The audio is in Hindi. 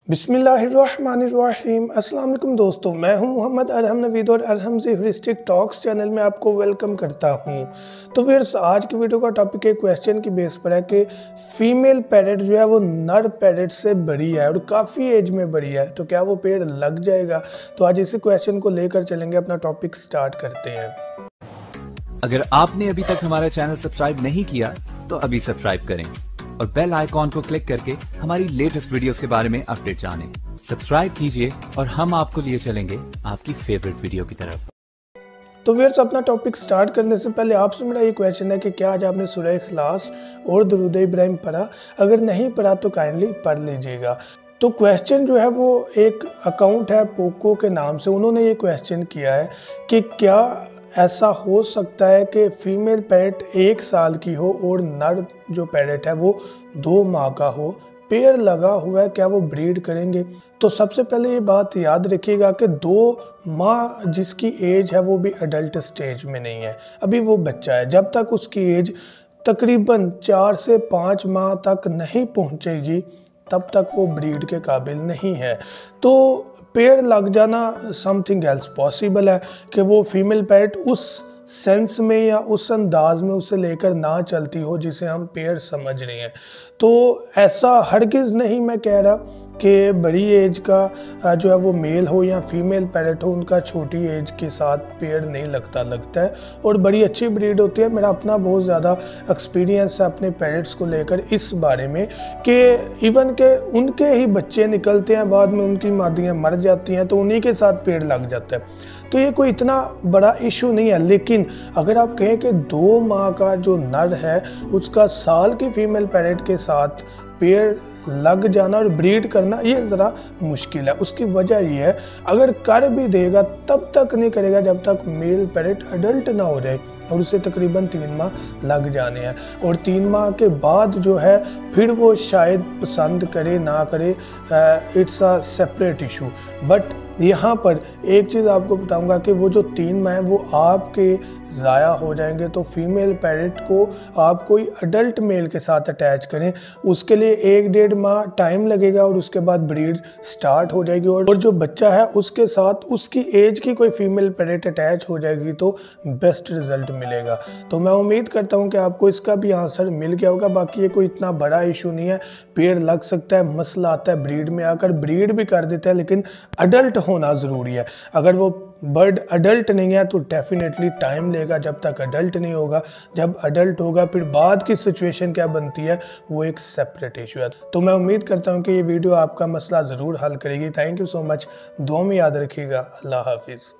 बिस्मिल्लाहिर्रहमानिर्रहीम। अस्सलाम वालेकुम दोस्तों, मैं हूं मोहम्मद अरहम नवीद और अरहम से ह्यूरिस्टिक टॉक्स चैनल में आपको वेलकम करता हूं। तो फिर आज की वीडियो का टॉपिक एक क्वेश्चन की बेस पर है कि फीमेल पैरेट जो है वो नर पैरेट से बड़ी है और काफ़ी एज में बड़ी है, तो क्या वो पेड़ लग जाएगा? तो आज इसी क्वेश्चन को लेकर चलेंगे, अपना टॉपिक स्टार्ट करते हैं। अगर आपने अभी तक हमारा चैनल सब्सक्राइब नहीं किया तो अभी सब्सक्राइब करें और बेल आइकॉन को क्लिक करके हमारी लेटेस्ट वीडियोस के बारे में अपडेट जानें। सब्सक्राइब कीजिए और हम आपको लिए चलेंगे आपकी फेवरेट वीडियो की तरफ। तो फिर अपना टॉपिक स्टार्ट करने से पहले आपसे मेरा ये क्वेश्चन है कि क्या आज आपने सूरह इखलास और दुरूद इब्राहिम पढ़ा? अगर नहीं पढ़ा तो काइंडली पढ़ लीजिएगा। तो क्वेश्चन जो है वो एक अकाउंट है पोको के नाम से, उन्होंने ये क्वेश्चन किया है कि क्या ऐसा हो सकता है कि फीमेल पैरेट 1 साल की हो और नर जो पैरेट है वो 2 माह का हो, पेड़ लगा हुआ है, क्या वो ब्रीड करेंगे? तो सबसे पहले ये बात याद रखिएगा कि 2 माह जिसकी एज है वो भी अडल्ट स्टेज में नहीं है, अभी वो बच्चा है। जब तक उसकी एज तकरीबन 4 से 5 माह तक नहीं पहुंचेगी तब तक वो ब्रीड के काबिल नहीं है। तो पेड़ लग जाना समथिंग एल्स पॉसिबल है कि वो फीमेल पैरेट उस सेंस में या उस अंदाज में उसे लेकर ना चलती हो जिसे हम पेड़ समझ रहे हैं। तो ऐसा हरगिज़ नहीं मैं कह रहा कि बड़ी एज का जो है वो मेल हो या फीमेल पैरेट हो, उनका छोटी एज के साथ पेड़ नहीं लगता है और बड़ी अच्छी ब्रीड होती है। मेरा अपना बहुत ज़्यादा एक्सपीरियंस है अपने पैरेट्स को लेकर इस बारे में कि इवन के उनके ही बच्चे निकलते हैं, बाद में उनकी मादियाँ मर जाती हैं तो उन्हीं के साथ पेड़ लग जाता है। तो ये कोई इतना बड़ा इशू नहीं है। लेकिन अगर आप कहें कि 2 माह का जो नर है उसका साल की फीमेल पैरेट के साथ पेड़ लग जाना और ब्रीड करना, ये ज़रा मुश्किल है। उसकी वजह ये है, अगर कर भी देगा तब तक नहीं करेगा जब तक मेल पैरेट अडल्ट ना हो जाए और उसे तकरीबन 3 माह लग जाने हैं। और 3 माह के बाद जो है फिर वो शायद पसंद करे ना करे, it's a separate issue. But यहाँ पर एक चीज़ आपको बताऊंगा कि वो जो 3 माह वो आपके ज़ाया हो जाएंगे, तो फीमेल पैरेट को आप कोई अडल्ट मेल के साथ अटैच करें, उसके लिए 1-1.5 माह टाइम लगेगा और उसके बाद ब्रीड स्टार्ट हो जाएगी और जो बच्चा है उसके साथ उसकी एज की कोई फीमेल पैरेट अटैच हो जाएगी तो बेस्ट रिजल्ट मिलेगा। तो मैं उम्मीद करता हूँ कि आपको इसका भी आंसर मिल गया होगा। बाकी ये कोई इतना बड़ा इशू नहीं है, पेड़ लग सकता है, मसला आता है ब्रीड में आकर, ब्रीड भी कर देता है लेकिन अडल्ट होना ज़रूरी है। अगर वो बर्ड अडल्ट नहीं है तो डेफिनेटली टाइम लेगा जब तक अडल्ट नहीं होगा। जब अडल्ट होगा फिर बाद की सिचुएशन क्या बनती है वो एक सेपरेट इशू है। तो मैं उम्मीद करता हूँ कि ये वीडियो आपका मसला ज़रूर हल करेगी। थैंक यू सो मच, दुआ में याद रखिएगा। अल्लाह हाफिज़।